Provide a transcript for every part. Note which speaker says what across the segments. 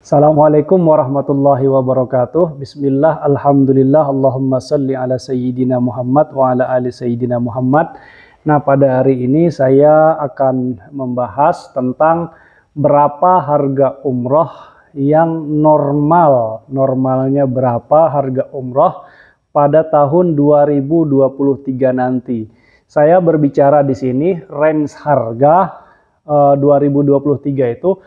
Speaker 1: Assalamualaikum warahmatullahi wabarakatuh. Bismillah, alhamdulillah, Allahumma salli ala sayyidina Muhammad wa ala ali sayyidina Muhammad. Nah, pada hari ini saya akan membahas tentang berapa harga umroh yang normal. Normalnya berapa harga umroh pada tahun 2023 nanti. Saya berbicara di sini range harga 2023 itu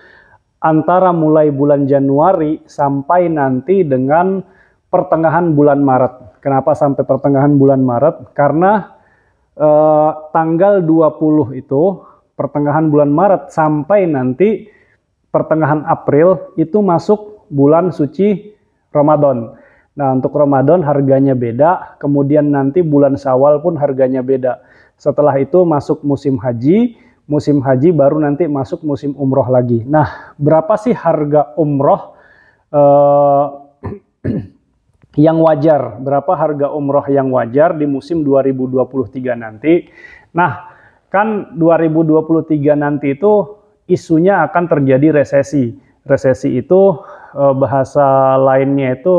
Speaker 1: antara mulai bulan Januari sampai nanti dengan pertengahan bulan Maret. Kenapa sampai pertengahan bulan Maret? Karena tanggal 20 itu, pertengahan bulan Maret sampai nanti pertengahan April itu masuk bulan suci Ramadan. Nah, untuk Ramadan harganya beda, kemudian nanti bulan Syawal pun harganya beda. Setelah itu masuk musim haji baru nanti masuk musim umroh lagi. Nah, berapa sih harga umroh yang wajar? Berapa harga umroh yang wajar di musim 2023 nanti? Nah, kan 2023 nanti itu isunya akan terjadi resesi. Resesi itu bahasa lainnya itu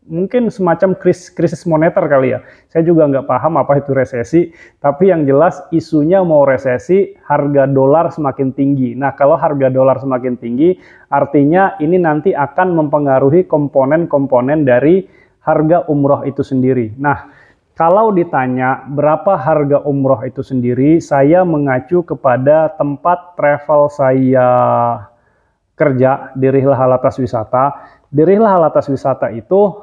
Speaker 1: mungkin semacam krisis moneter kali ya. Saya juga nggak paham apa itu resesi, tapi yang jelas isunya mau resesi, harga dolar semakin tinggi. Nah, kalau harga dolar semakin tinggi, artinya ini nanti akan mempengaruhi komponen-komponen dari harga umroh itu sendiri. Nah, kalau ditanya berapa harga umroh itu sendiri, saya mengacu kepada tempat travel saya kerja di Rihlah Alatas Wisata. Di Rihlah Alatas Wisata itu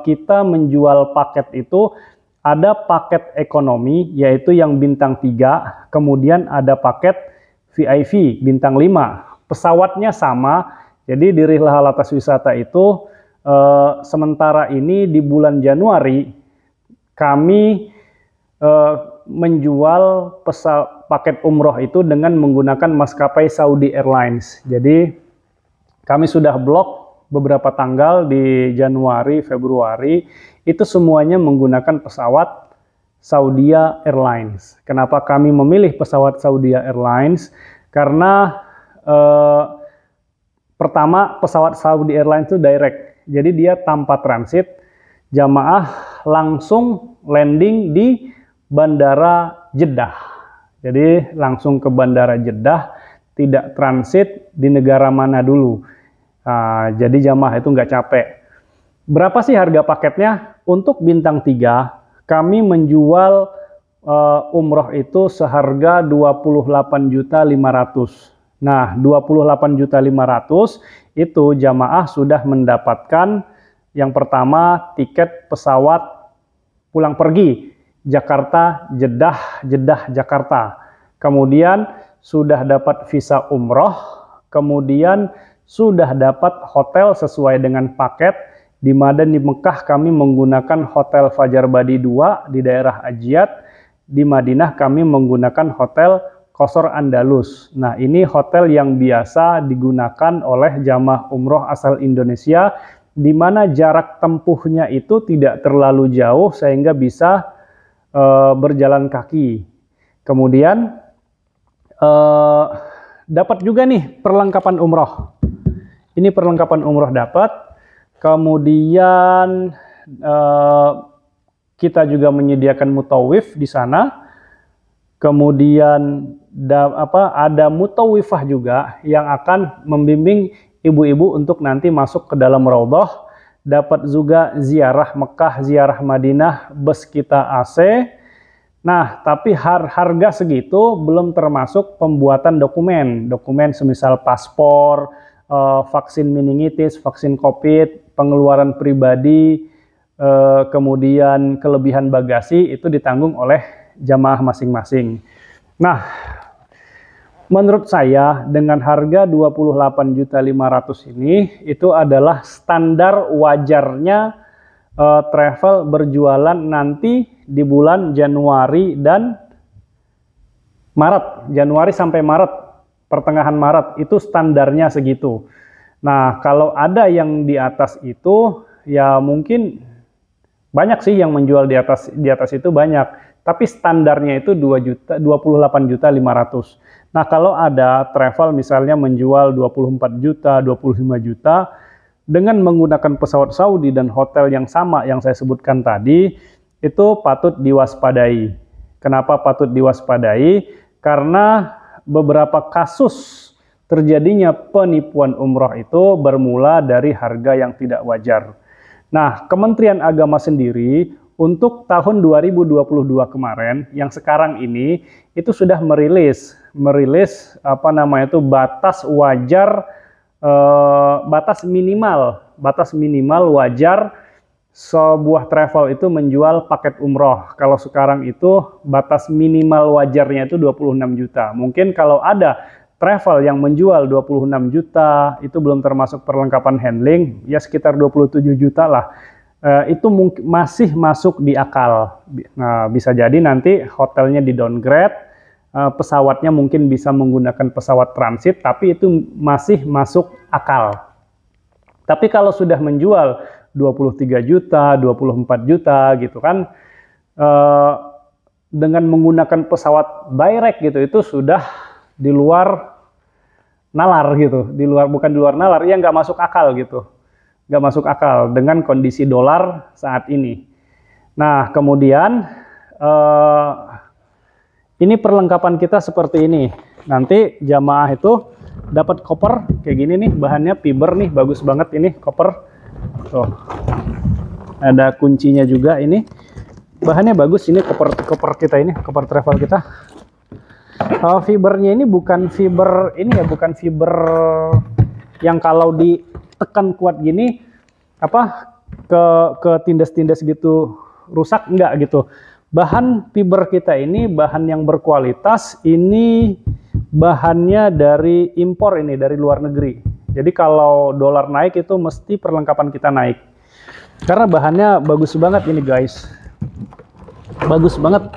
Speaker 1: kita menjual paket itu ada paket ekonomi yaitu yang bintang 3, kemudian ada paket VIP bintang 5. Pesawatnya sama, jadi di Rihlah Alatas Wisata itu sementara ini di bulan Januari kami menjual paket umroh itu dengan menggunakan maskapai Saudi Airlines. Jadi kami sudah blok beberapa tanggal di Januari, Februari, itu semuanya menggunakan pesawat Saudi Airlines. Kenapa kami memilih pesawat Saudi Airlines? Karena pertama, pesawat Saudi Airlines itu direct, jadi dia tanpa transit, jamaah langsung landing di Bandara Jeddah. Jadi langsung ke Bandara Jeddah, tidak transit di negara mana dulu. Nah, jadi jamaah itu nggak capek. Berapa sih harga paketnya? Untuk bintang 3, kami menjual umroh itu seharga 28.500.000. Nah, 28.500.000 itu jamaah sudah mendapatkan yang pertama tiket pesawat pulang pergi Jakarta, Jeddah, Jeddah, Jakarta. Kemudian sudah dapat visa umroh, kemudian sudah dapat hotel sesuai dengan paket, di mana di Mekah kami menggunakan Hotel Fajar Badi 2 di daerah Ajiat, di Madinah kami menggunakan Hotel Qasr Andalus. Nah, ini hotel yang biasa digunakan oleh jamaah umroh asal Indonesia, di mana jarak tempuhnya itu tidak terlalu jauh sehingga bisa berjalan kaki. Kemudian dapat juga nih perlengkapan umroh. Ini perlengkapan umroh dapat. Kemudian kita juga menyediakan mutawif di sana. Kemudian ada mutawifah juga yang akan membimbing ibu-ibu untuk nanti masuk ke dalam raudhah. Dapat juga ziarah Mekah, ziarah Madinah, bus kita AC. Nah, tapi harga segitu belum termasuk pembuatan dokumen semisal paspor, vaksin meningitis, vaksin COVID, pengeluaran pribadi, kemudian kelebihan bagasi itu ditanggung oleh jamaah masing-masing. Nah, menurut saya dengan harga 28.500.000 ini itu adalah standar wajarnya travel berjualan nanti di bulan Januari dan Maret. Januari sampai Maret, pertengahan Maret itu standarnya segitu. Nah, kalau ada yang di atas itu ya mungkin banyak sih yang menjual di atas itu banyak. tapi standarnya itu 28.500.000. Nah, kalau ada travel misalnya menjual 24 juta, 25 juta dengan menggunakan pesawat Saudi dan hotel yang sama yang saya sebutkan tadi, itu patut diwaspadai. Kenapa patut diwaspadai? Karena beberapa kasus terjadinya penipuan umroh itu bermula dari harga yang tidak wajar. Nah, Kementerian Agama sendiri untuk tahun 2022 kemarin, yang sekarang ini, itu sudah merilis batas wajar, batas minimal wajar sebuah travel itu menjual paket umroh. Kalau sekarang itu batas minimal wajarnya itu 26 juta. Mungkin kalau ada travel yang menjual 26 juta, itu belum termasuk perlengkapan handling, ya sekitar 27 juta lah. Itu masih masuk di akal. Nah, bisa jadi nanti hotelnya di downgrade, pesawatnya mungkin bisa menggunakan pesawat transit, tapi itu masih masuk akal. Tapi kalau sudah menjual 23 juta, 24 juta gitu kan, dengan menggunakan pesawat direct gitu, itu sudah di luar nalar gitu, bukan di luar nalar, ya nggak masuk akal gitu. Nggak masuk akal dengan kondisi dolar saat ini. Nah, kemudian ini perlengkapan kita seperti ini. Nanti jamaah itu dapat koper kayak gini nih, bahannya fiber nih, bagus banget ini koper. Tuh, ada kuncinya juga ini. Bahannya bagus ini koper kita ini, koper travel kita. Fibernya ini bukan fiber ini ya, bukan fiber yang kalau ditekan kuat gini ke tindas-tindas gitu rusak, enggak gitu. Bahan fiber kita ini bahan yang berkualitas, ini bahannya dari impor, ini dari luar negeri. Jadi kalau dolar naik itu mesti perlengkapan kita naik. Karena bahannya bagus banget ini guys. Bagus banget.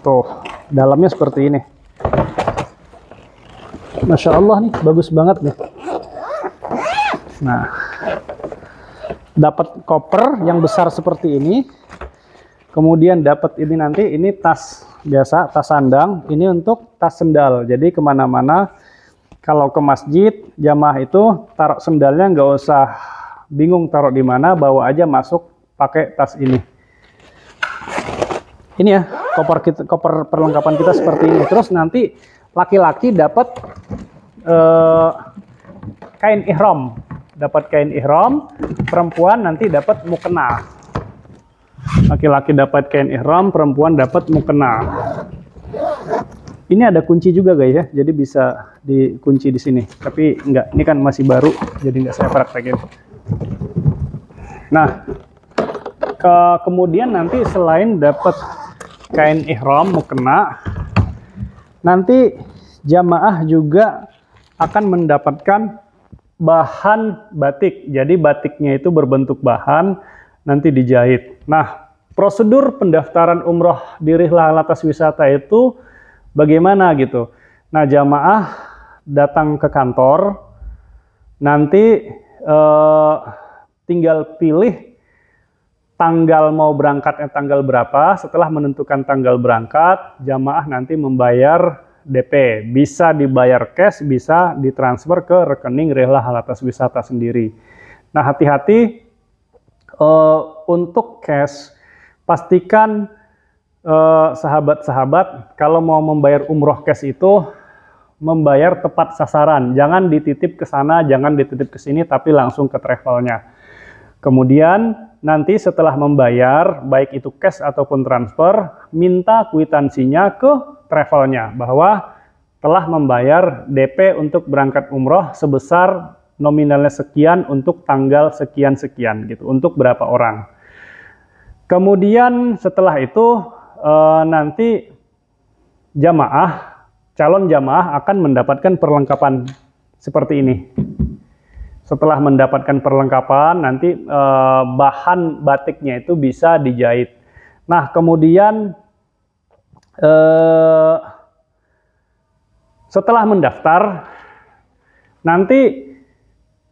Speaker 1: Tuh, dalamnya seperti ini. Masya Allah nih, bagus banget nih. Nah, dapat koper yang besar seperti ini. Kemudian dapat ini nanti, ini tas biasa, tas sandang. Ini untuk tas sendal. Jadi kemana-mana, kalau ke masjid, jamaah itu taruh sendalnya nggak usah bingung taruh di mana, bawa aja masuk pakai tas ini. Ini ya, koper perlengkapan kita seperti ini. Terus nanti laki-laki dapat kain ihram, perempuan nanti dapat mukena. Laki-laki dapat kain ihram, perempuan dapat mukena. Ini ada kunci juga guys ya, jadi bisa dikunci di sini. Tapi enggak, ini kan masih baru, jadi enggak saya praktekin. Nah, kemudian nanti selain dapat kain ihram, mukena, nanti jamaah juga akan mendapatkan bahan batik. Jadi batiknya itu berbentuk bahan, nanti dijahit. Nah, prosedur pendaftaran umroh di Rihlah Alatas Wisata itu bagaimana gitu. Nah, jamaah datang ke kantor, nanti tinggal pilih tanggal mau berangkatnya tanggal berapa. Setelah menentukan tanggal berangkat, jamaah nanti membayar DP. Bisa dibayar cash, bisa ditransfer ke rekening Rihlah Alatas Wisata sendiri. Nah, hati-hati untuk cash. Pastikan sahabat-sahabat kalau mau membayar umroh cash itu membayar tepat sasaran. Jangan dititip ke sana, jangan dititip ke sini, tapi langsung ke travelnya. Kemudian nanti setelah membayar, baik itu cash ataupun transfer, minta kwitansinya ke travelnya bahwa telah membayar DP untuk berangkat umroh sebesar nominalnya sekian untuk tanggal sekian-sekian gitu, untuk berapa orang. Kemudian setelah itu nanti calon jamaah akan mendapatkan perlengkapan seperti ini. Setelah mendapatkan perlengkapan, nanti bahan batiknya itu bisa dijahit. Nah, kemudian setelah mendaftar, nanti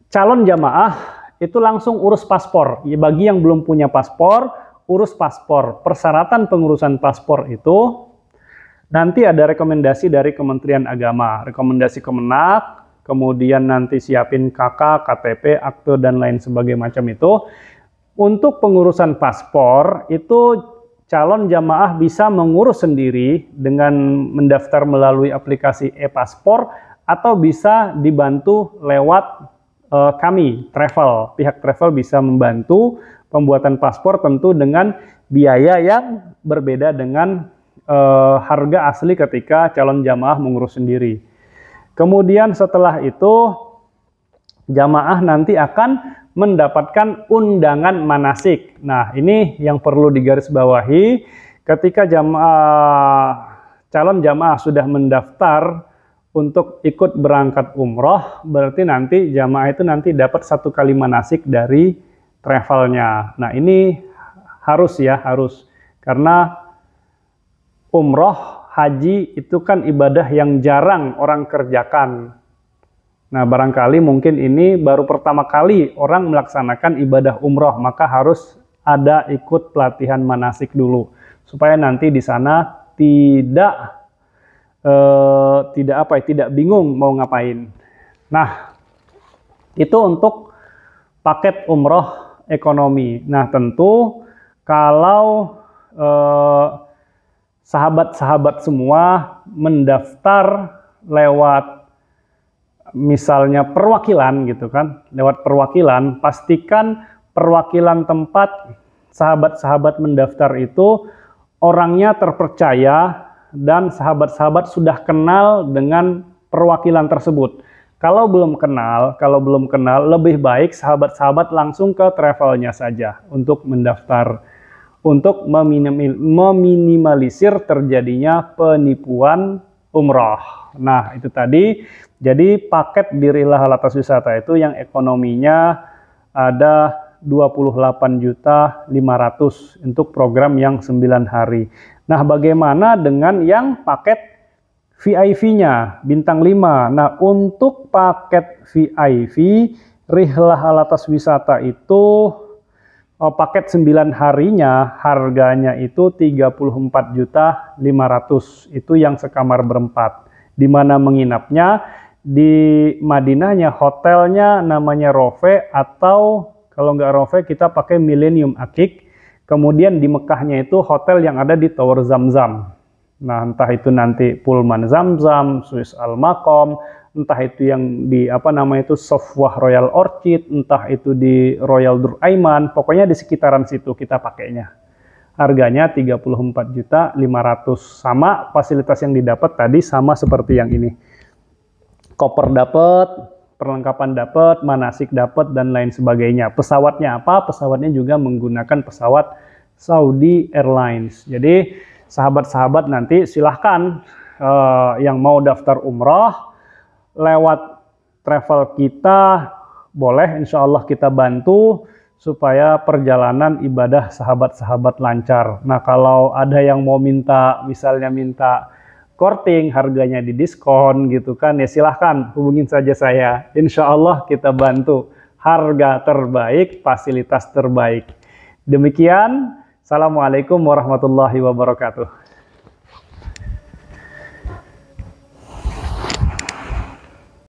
Speaker 1: calon jamaah itu langsung urus paspor. Ya, bagi yang belum punya paspor, urus paspor. Persyaratan pengurusan paspor itu nanti ada rekomendasi dari Kementerian Agama, rekomendasi Kemenak, kemudian nanti siapin KK, KTP, akte, dan lain sebagainya macam itu. Untuk pengurusan paspor itu calon jamaah bisa mengurus sendiri dengan mendaftar melalui aplikasi e-paspor atau bisa dibantu lewat kami, travel. Pihak travel bisa membantu pembuatan paspor tentu dengan biaya yang berbeda dengan harga asli ketika calon jamaah mengurus sendiri. Kemudian setelah itu jamaah nanti akan mendapatkan undangan manasik. Nah, ini yang perlu digarisbawahi ketika calon jamaah sudah mendaftar untuk ikut berangkat umroh, berarti nanti jamaah itu nanti dapat 1 kali manasik dari travelnya. Nah, ini harus karena umroh, haji itu kan ibadah yang jarang orang kerjakan. Nah, barangkali mungkin ini baru pertama kali orang melaksanakan ibadah umroh, maka harus ada ikut pelatihan manasik dulu supaya nanti di sana tidak bingung mau ngapain. Nah, itu untuk paket umroh ekonomi. Nah, tentu kalau sahabat-sahabat semua mendaftar lewat misalnya perwakilan gitu kan, lewat perwakilan, pastikan perwakilan tempat sahabat-sahabat mendaftar itu orangnya terpercaya dan sahabat-sahabat sudah kenal dengan perwakilan tersebut. Kalau belum kenal, lebih baik sahabat-sahabat langsung ke travelnya saja untuk mendaftar, untuk meminimalisir terjadinya penipuan umroh. Nah, itu tadi. Jadi paket Dirilah Alatas Wisata itu yang ekonominya ada 28.500.000 untuk program yang 9 hari. Nah, bagaimana dengan yang paket VIP-nya bintang 5? Nah, untuk paket VIP Rihlah Alatas Wisata itu paket 9 harinya harganya itu 34.500.000. Itu yang sekamar berempat. Di mana menginapnya di Madinahnya hotelnya namanya Rofe, atau kalau nggak Rofe kita pakai Millennium Akik. Kemudian di Mekahnya itu hotel yang ada di Tower Zamzam. Nah, entah itu nanti Pullman Zamzam, Swiss Al Maqam, entah itu yang di Sofwah Royal Orchid, entah itu di Royal Dur Aiman, pokoknya di sekitaran situ kita pakainya. Harganya 34.500.000, sama fasilitas yang didapat tadi sama seperti yang ini. Koper dapat, perlengkapan dapat, manasik dapat, dan lain sebagainya. Pesawatnya apa? Pesawatnya juga menggunakan pesawat Saudi Airlines. Jadi sahabat-sahabat nanti silahkan yang mau daftar umroh lewat travel kita, boleh, insya Allah kita bantu supaya perjalanan ibadah sahabat-sahabat lancar. Nah, kalau ada yang mau misalnya minta korting, harganya di diskon gitu kan, ya silahkan hubungin saja saya. Insya Allah kita bantu, harga terbaik, fasilitas terbaik. Demikian, Assalamualaikum warahmatullahi wabarakatuh.